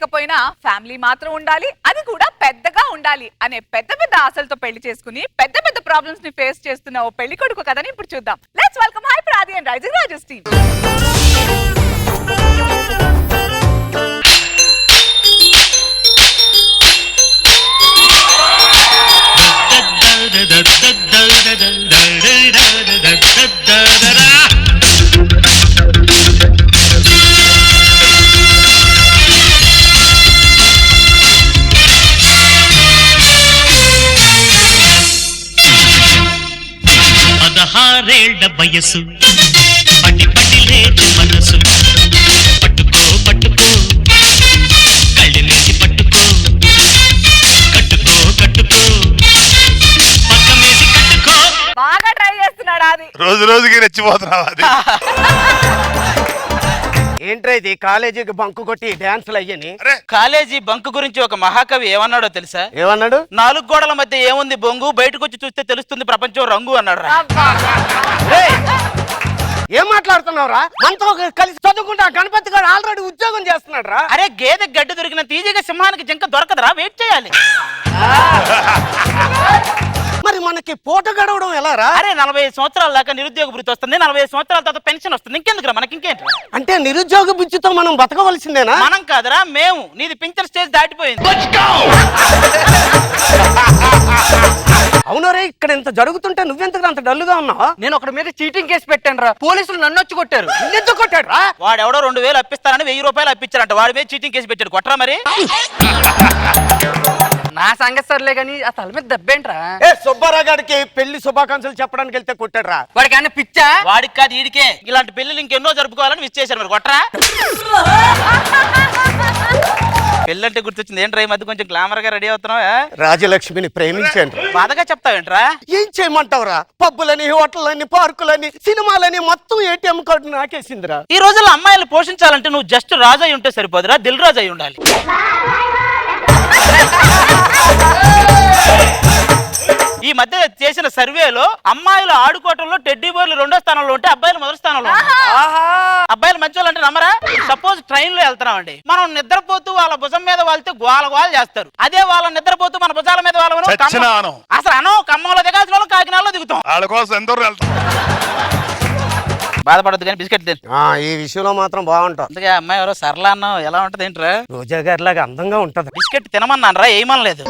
లేకపోయినా ఫ్యామిలీ మాత్రం ఉండాలి, అది కూడా పెద్దగా ఉండాలి అనే పెద్ద పెద్ద ఆశలతో పెళ్లి చేసుకుని పెద్ద పెద్ద ప్రాబ్లమ్స్ ని ఫేస్ చేస్తున్న ఓ పెళ్లి కొడుకు కథని ఇప్పుడు చూద్దాం. లెట్స్ వెల్కమ్ హై ప్రాది అండ్ రైజింగ్ రాజస్ టీమ్. పదహారేళ్ల వయసు పడి పడి లేదు మనసు పట్టుకో పట్టుకో కళ్ళి నుంచి పట్టుకో కట్టుకో కట్టుకో పక్కమేసి కట్టుకో. బాగా ట్రై చేస్తున్నాడు అది. రోజు రోజుకి రెచ్చిపోతున్నావు అది. ఏంట్రా ఇది కాలేజీకి బంకు కొట్టి డాన్సులు అయ్యని? కాలేజీ బంక్ గురించి ఒక మహాకవి ఏమన్నాడో తెలుసా? ఏమన్నాడు? నాలుగు గోడల మధ్య ఏముంది బొంగు, బయటకు వచ్చి చూస్తే తెలుస్తుంది ప్రపంచం రంగు అన్నాడు. ఏం మాట్లాడుతున్నావురా? మనతో కలిసి చదువుకుంటా గణపతి గారు ఆల్రెడీ ఉద్యోగం చేస్తున్నాడు రా. అరే గేదె గడ్డి దొరికిన తీజగా సింహానికి జింక దొరకదురా, వెయిట్ చేయాలి. మరి మనకి పూట గడవడం ఎలా రా? అరే 45 సంవత్సరాల దాకా నిరుద్యోగ వృత్తి వస్తుంది, 45 సంవత్సరాల తర్వాత పెన్షన్ వస్తుంది. ఇంకెందుకురా మనకి, ఇంకేంటి? అంటే నిరుద్యోగ బుచ్చితో మనం బతకవలసిందేనా? మనం కాదురా, మేము. నీది పింఛన్ స్టేజ్ దాటిపోయింది. అవునరే, ఇక్కడ ఇంత జరుగుతుంటే నువ్వెంతకు అంత డల్లుగా ఉన్నావా? నేను ఒకటి మీద చీటింగ్ కేసు పెట్టాను రా, పోలీసులు నన్ను వచ్చి కొట్టారు. ఎందుకు కొట్టాడు రా? వాడు ఎవడో 2000 అప్పిస్తానని 1000 రూపాయలు అప్పించారంట, వాడి మీద చీటింగ్ కేసు పెట్టాడు. కొట్టరా మరి? నా సంగతి సర్లే గాని ఆ తల మీద దెబ్బేంట్రా? సుబ్బారావు గారికి పెళ్లి శుభాకాంక్షలు చెప్పడానికి వెళ్తే కొట్టాడు రా. వాడికి అన్న పిచ్చా? వాడికి కాదు ఈడికే. ఇలాంటి పెళ్లిలు ఇంకెన్నో జరుపుకోవాలని విష్ చేశారు. మరి కొట్టరా? పెళ్ళంటే గుర్తొచ్చింది. ఏంట్రా ఈ మధ్య కొంచెం గ్లామర్ గా రెడీ అవుతున్నావా? రాజలక్ష్మిని ప్రేమించాను. బాధగా చెప్తావేంట్రా? ఏం చేయమంటావురా? పబ్బులని, హోటళ్ళని, పార్కులని, సినిమాలని మొత్తం ఏటీఎం కార్డు నాకేసిందిరా. ఈ రోజుల్లో అమ్మాయిలు పోషించాలంటే నువ్వు జస్ట్ రాజు అయి ఉంటే సరిపోదురా, దిల్ రాజు అయి ఉండాలి. ఈ మధ్య చేసిన సర్వేలో అమ్మాయిలు ఆడుకోవటంలో టెడ్డీ బోర్లు 2వ స్థానంలో ఉంటే అబ్బాయిలు 1వ స్థానంలో. అబ్బాయిలు మంచి అంటే నమ్మరా? సపోజ్ ట్రైన్ లో వెళ్తున్నామండి, మనం నిద్రపోతూ వాళ్ళ భుజం మీద వాళ్తే గోల గోల చేస్తారు. అదే వాళ్ళ నిద్రపోతూ మన భుజాల మీద వాళ్ళను అసలు అనో ఖమ్మంలో దిగాల్సిన వాళ్ళు కాకినాడలో దిగుతాం. వాళ్ళ కోసం ఎంతో వెళ్తాం. బాధపడద్దు కానీ బిస్కెట్ తిని. ఈ విషయంలో మాత్రం బాగుంటాం. అందుకే అమ్మాయి ఎవరో సరళ అన్నావు, ఎలా ఉంటది ఏంట్రా? రోజా గారి లాగా అందంగా ఉంటది. బిస్కెట్ తినమన్నాను రా, ఏమనలేదు.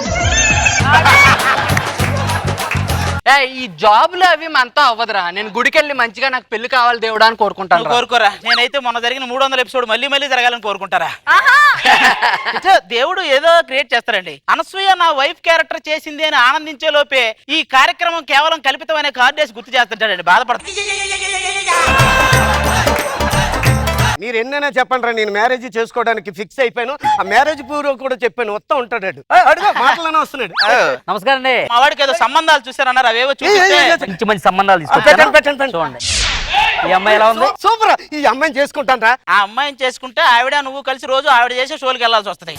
ఈ జాబ్లు అవి మనతో అవ్వదురా. నేను గుడికెళ్ళి మంచిగా నాకు పెళ్లి కావాలి దేవుడా అని కోరుకుంటాను. కోరుకోరా. నేనైతే మొన్న జరిగిన 300 ఎపిసోడ్ మళ్ళీ మళ్ళీ జరగాలని కోరుకుంటారా? దేవుడు ఏదో క్రియేట్ చేస్తారండి. అనసూయ నా వైఫ్ క్యారెక్టర్ చేసింది అని ఆనందించే లోపే ఈ కార్యక్రమం కేవలం కల్పితం అనే కార్డేసి గుర్తు చేస్తుంటాడండి. బాధపడుతుంది. మీరు ఎన్నైనా చెప్పండి రా, నేను మ్యారేజ్ చేసుకోవడానికి ఫిక్స్ అయిపోయాను. ఆ మ్యారేజ్ పూర్వ కూడా చెప్పాను, వస్తా ఉంటాడు. అడుగు మాటలోనే వస్తున్నాడు. నమస్కారం అండి. మా వాడికి ఏదో సంబంధాలు చూసారన్నారు, అవేవో చూస్తే మంచి మంచి సంబంధాలు చూడండి. ఈ అమ్మాయి ఎలా ఉంది? సూపర్. ఈ అమ్మాయిని చేసుకుంటాను రా. ఆ అమ్మాయిని చేసుకుంటే ఆవిడ నువ్వు కలిసి రోజు ఆవిడ చేసే షోలకి వెళ్ళాల్సి వస్తుంది.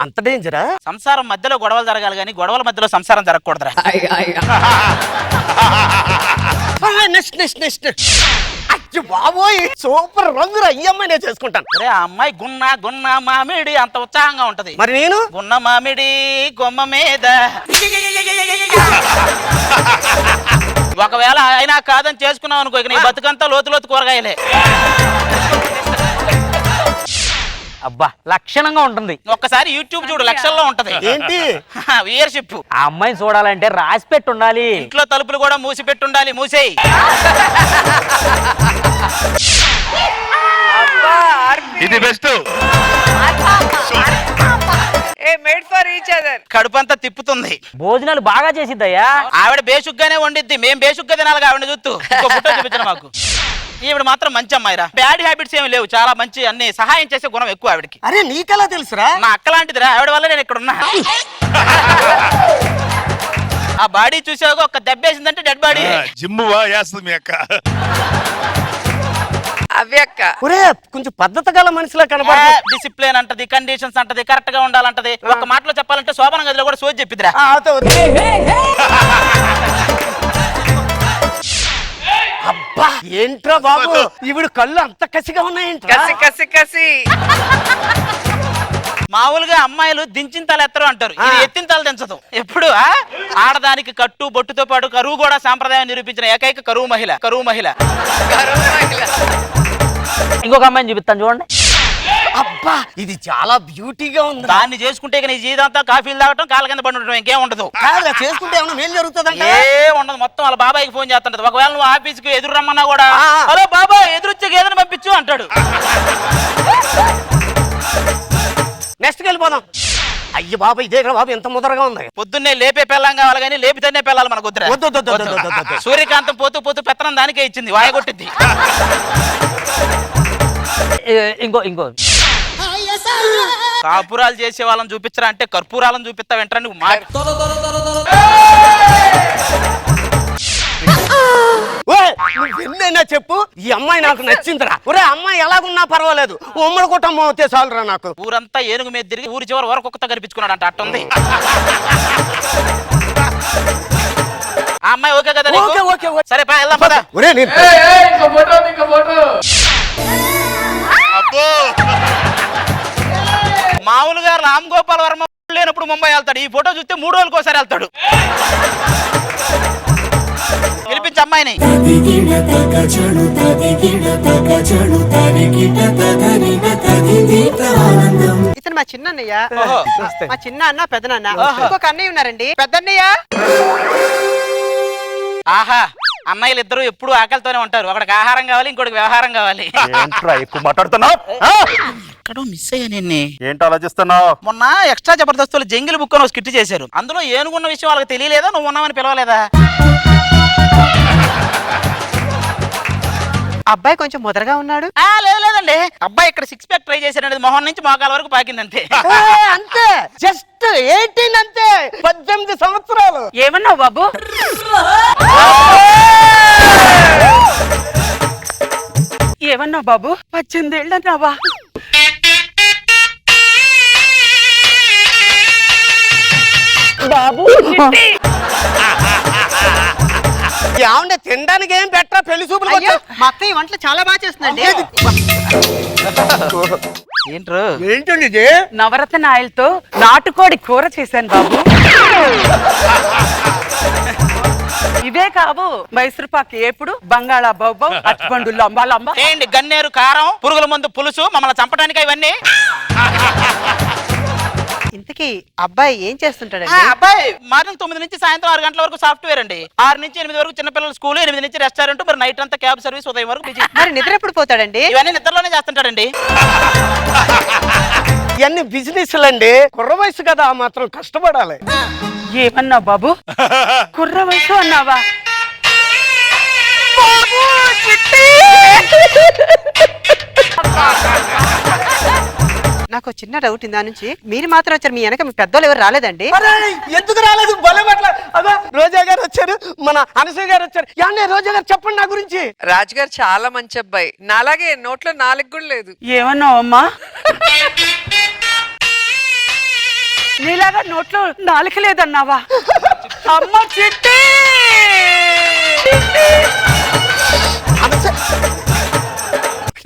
అంత డేంజరా? సంసారం మధ్యలో గొడవలు జరగాలి కానీ గొడవల మధ్యలో సంసారం జరగకూడదురా. నెక్స్ట్ బాబోయ్, సూపర్ రంగురా. ఈ అమ్మాయినే చేసుకుంటాను. అరే ఆ అమ్మాయి గున్న గున్న మామిడి అంత ఉత్సాహంగా ఉంటది. మరి నేను గున్న మామిడి కొమ్మ మీద. ఒకవేళ అయినా కాదని చేసుకున్నావు అనుకో, ఇక నీ బతుకంతా లోతు లోతు కూరగాయలే. అబ్బా లక్షణంగా ఉంటుంది. ఒక్కసారి యూట్యూబ్ చూడు, లక్షల్లో ఉంటది. ఏంటి వ్యూయర్షిప్. ఆ అమ్మాయిని చూడాలంటే రాసి పెట్టి ఉండాలి. ఇంట్లో తలుపులు కూడా మూసి పెట్టుండాలి. మూసేయి. ఇది best. Made for each other. కడుపంతా తిప్పుతుంది. భోజనాలు బాగా చేసిద్దయ్యా. ఆవిడ బేసుగ్గానే వండిద్ది, మేం బేసుగ్గా తినాలిగా ఆవిడ చూస్తూ. ఇంకో ఫోటో చూపించండి మాకు. ఈవిడ మాత్రం మంచి అమ్మాయిరా. బ్యాడ్ హ్యాబిట్స్ ఏమి లేవు, చాలా మంచి, అన్ని సహాయం చేసే గుణం ఎక్కువ ఆవిడకి. అరే నీకెలా తెలుసురా? మా అక్క లాంటిదిరా, ఆవిడ వల్ల నేను ఇక్కడ ఉన్నా. ఆ బాడీ చూసాక ఒక దెబ్బేసిందంటే డెడ్ బాడీ. జిమ్ము వేస్తుంది మీ అక్క. అవ్యక్క ఒరే కొంచెం పద్ధతి గల మనిషిలా కనబడుతుంది. డిసిప్లిన్ అంటది, కండిషన్స్ అంటది, కరెక్ట్ గా ఉండాలంటది. ఒక మాటలో చెప్పాలంటే శోభన గదిలో కూడా సోది చెప్పిదిరా. అబ్బా అబ్బా ఏంట్రా బాబు ఇవిడు కళ్ళు అంత కసిగా ఉన్నాయేంట్రా కసి కసి కసి మామూలుగా అమ్మాయిలు దించిన తల ఎత్తరు అంటారు, ఇది ఎత్తిన తల దించదు ఎప్పుడు. ఆడదానికి కట్టు బొట్టుతో పాటు కరువు కూడా సాంప్రదాయం నిరూపించిన ఏకైక కరువు మహిళ. ఇంకొక అమ్మాయిని చూపిస్తాను చూడండి. అబ్బా ఇది చాలా బ్యూటీగా ఉంది. దాన్ని చేసుకుంటే నీ జీవితంతా కాఫీలు తాగటం కాళ్ళ కింద పడి ఉండటం ఇంకేం ఉండదు. చేసుకుంటే ఏమన్నా మేలు జరుగుతుందంట? ఏ ఉండదు, మొత్తం వాళ్ళ బాబాయ్కి ఫోన్ చేస్తుంటది. ఒకవేళ నువ్వు ఆఫీస్కి ఎదురు రమ్మన్నా కూడా హలో బాబాయ్ ఎదురొచ్చే గేదెని పంపించు అంటాడు. నెక్స్ట్ వెళ్ళిపోదాం. అయ్య బాబా ఇదే బాబు ఎంత ముదరగా ఉంది. పొద్దున్నే లేపే పెళ్ళం కావాలి కానీ లేపితేనే పెళ్ళాలి మనకు వద్దురా. వద్దు. సూర్యకాంతం పోతూ పోతూ పెత్తనం దానికే ఇచ్చింది, వాయగొట్టింది. ఇంకో కాపురాలు చేసే వాళ్ళని చూపించరా అంటే కర్పూరాలను చూపిస్తా వెంటనే నువ్వు మాట. ఎన్నైనా చెప్పు ఈ అమ్మాయి నాకు నచ్చిందిరా. ఒరే అమ్మాయి ఎలాగున్నా పర్వాలేదు, ఉమ్మడి కుటుంబం అవుతే చాలురా నాకు. ఊరంతా ఏనుగు మీద తిరిగి ఊరి చివరి వరకు ఒక్కతో కనిపించుకున్నాడు అంట, అట్టుంది. ఆ అమ్మాయి ఓకే కదా నీకు? ఓకే. సరే పా వెళ్దాం పద. ఒరే నేను అబ్బో మామూలుగా రామ్ గోపాల్ వర్మ లేనప్పుడు ముంబై వెళ్తాడు, ఈ ఫోటో చూస్తే 3 రోజులకు ఒకసారి వెళ్తాడు. పిలిపించి అమ్మాయిని. ఇతను మా చిన్న అన్నయ్య, ఓహో. మా చిన్న అన్న పెద్దనాన్న, ఇంకొక అన్నయ్య ఉన్నారండి పెద్దన్నయ్య. ఆహా అన్నయ్యలు ఇద్దరు ఎప్పుడు ఆకలితోనే ఉంటారు, ఒకడికి ఆహారం కావాలి ఇంకోటికి వ్యవహారం కావాలి. ఏంట్రా ఎక్కువ మాట్లాడుతున్నావు? ఎక్కడో మిస్ అయ్యా నిన్నే. ఏంటి ఆలోచిస్తున్నావు? మొన్న ఎక్స్ట్రా జబర్దస్తులు జంగిల్ బుక్ అని స్కిట్ చేశారు, అందులో ఏనుగున్న విషయం వాళ్ళకి తెలియలేదా, నువ్వు ఉన్నావని పిలవలేదా? అబ్బాయి కొంచెం ముదరగా ఉన్నాడు. లేదండి, అబ్బాయి ఇక్కడ 6 ప్యాక్ ట్రై చేశారండి, మొహం నుంచి మోకాల వరకు పాకింది అంతే. అంతే జస్ట్ 18 అంతే, 18 సంవత్సరాలు. ఏమన్నావు బాబు? ఏమన్నావు బాబు? 18 ఏళ్ళు అన్నావా? బాబు ఏమంటే తినడానికి ఏం పెట్టరా పెళ్లి చూపులు? అయ్యో, మా అత్తయ్య వంటలు చాలా బాగా చేస్తుందండి. ఏంట్రో ఏంటండి ఇది? నవరత్న ఆయిల్తో నాటుకోడి కూర చేశాను బాబు. ఇవే కావు మైసూర్పాకు ఏపుడు, బంగాళా బొబ్బ, అట్టుపండు లంబా. ఏంటి గన్నేరు కారం, పురుగుల మందు పులుసు, మమ్మల్ని చంపడానికి ఇవన్నీ. ఇంతకీ అబ్బాయి ఏం చేస్తుంటాడండి? అబ్బాయి మార్నింగ్ 9 నుంచి సాయంత్రం 6 గంటల వరకు సాఫ్ట్వేర్ అండి, 6 నుంచి 8 వరకు చిన్నపిల్లల స్కూల్, 8 నుంచి రెస్టారెంట్, మరి నైట్ అంతా క్యాబ్ సర్వీస్, ఉదయం వరకు బిజీ. మరి నిద్ర ఎప్పుడు పోతాడండి? ఇవన్నీ నిద్రలోనే చేస్తుంటాడండి. ఇవన్నీ బిజినెస్లు అండి, కుర్ర వయసు కదా ఆ మాత్రం కష్టపడాలి. ఏమన్నావు బాబు? కుర్ర వయసు అన్నావా? నాకు చిన్న డౌట్ ఇందా నుంచి, మీరు మాత్రం వచ్చారు, మీ వెనక మీ పెద్దోళ్ళు ఎవరు రాలేదండి? ఎందుకు రాలేదు? భలే పట్ల అదా రోజా గారు వచ్చారు, మన అనసూయ గారు వచ్చారు. ఏమండి రోజా గారు చెప్పండి నా గురించి. రాజుగారు చాలా మంచి అబ్బాయి, నాలాగే నోట్లో 4 కూడా లేదు. ఏమన్నావు అమ్మా? నీలాగా నోట్లో 4 లేదన్నావా? అమ్మ చిట్టి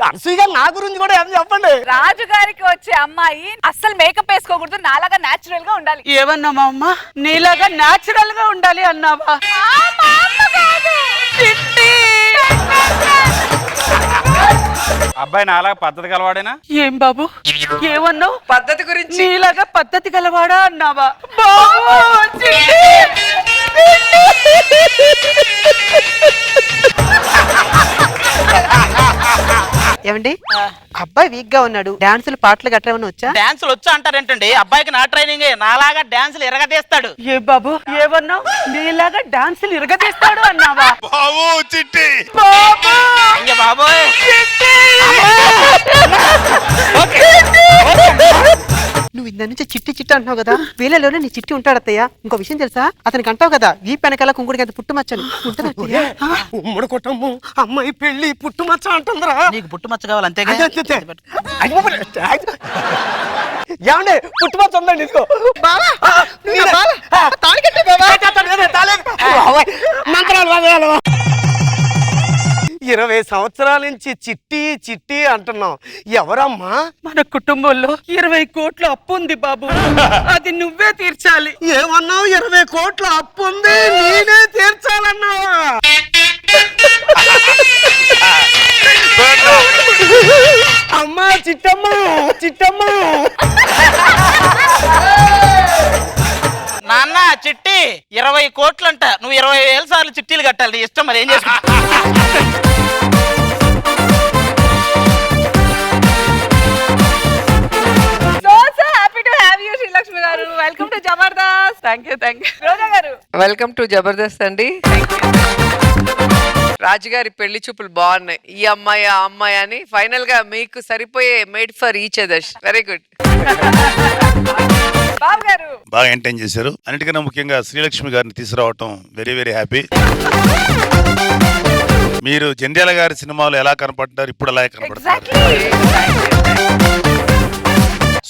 అనసూయ గారు నా గురించి కూడా ఏం చెప్పండి. రాజు గారికి వచ్చే అమ్మాయి అస్సలు మేకప్ వేసుకోకూడదు, నాలాగా నేచురల్ గా ఉండాలి. ఏమన్నావా అమ్మా? నీలాగా నాచురల్ గా ఉండాలి అన్నావా? అబ్బాయి నాలాగా పద్ధతి కలవాడేనా? ఏం బాబు ఏమన్నావు? పద్ధతి గురించి నీలాగా పద్ధతి గలవాడా అన్నావా? బాబు చిట్టి! ఏమండి అబ్బాయి వీక్ గా ఉన్నాడు, డాన్సులు పాటలు గట్రా ఏమన్నా వచ్చా? డాన్సులు వచ్చా అంటారేంటండి, అబ్బాయికి నా ట్రైనింగ్, నాలాగా డాన్సులు ఎరగదీస్తాడు. ఏ బాబు ఏమన్నావు? నీలాగా డాన్సులు ఇరగదీస్తాడు అన్నావా? బాబు చిట్టి బాబు అయ్య బాబోయ్. నువ్వు ఇంత నుంచి చిట్టి చిట్టి అంటున్నావు కదా, వీళ్ళలోనే నీ చిట్టి ఉంటాడు అత్తయ్య. ఇంకో విషయం తెలుసా? అతనికి అంటావు కదా వీపు వెనకాల కుంకుడికి అంత పుట్టుమచ్చని ఉంటుంది అత్తయ్య. ఉమ్మడి కుటుంబం అమ్మాయి పెళ్లి పుట్టుమచ్చ అంటుందిరా. నీకు పుట్టుమచ్చ కావాలి అంతేగా? ఏమండి పుట్టుమచ్చ ఉందండి ఇదిగో. మంత్రాలు 20 సంవత్సరాల నుంచి చిట్టి చిట్టి అంటున్నాం. ఎవరమ్మా? మన కుటుంబంలో 20 కోట్ల అప్పు ఉంది బాబు, అది నువ్వే తీర్చాలి. ఏమన్నావు? 20 కోట్ల అప్పు ఉంది, నేనే తీర్చాలన్నావా? అమ్మా చిట్టమ్మా, చిట్టమ్మా. నాన్న చిట్టి 20 కోట్లంట, నువ్వు 20,000 సార్లు చిట్టీలు కట్టాలి. నీ ఇష్టం, మరి ఏం చేసుకుంటా. So happy to have you Srilakshmi garu. Welcome to Jabardasth. Thank you Roja garu. Welcome to Jabardasth అండి. రాజుగారి పెళ్లి చూపులు బాగున్నాయి. ఈ అమ్మాయి ఆ అమ్మాయి అని ఫైనల్ గా మీకు సరిపోయే made for each others. Very good. బాబు గారు. బాగా ఎంటైన్ చేశారు. అన్నిటికన్నా ముఖ్యంగా శ్రీలక్ష్మి గారిని తీసుకురావటం వెరీ వెరీ హ్యాపీ. మీరు జంధ్యాల గారి సినిమాలో ఎలా కనపడ్డారు, ఇప్పుడు అలాగే కనపడతారు.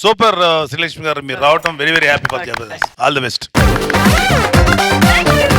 సూపర్ శ్రీలక్ష్మి గారు, మీరు రావటం very very happy for Jabardasth. All the best. Thank you.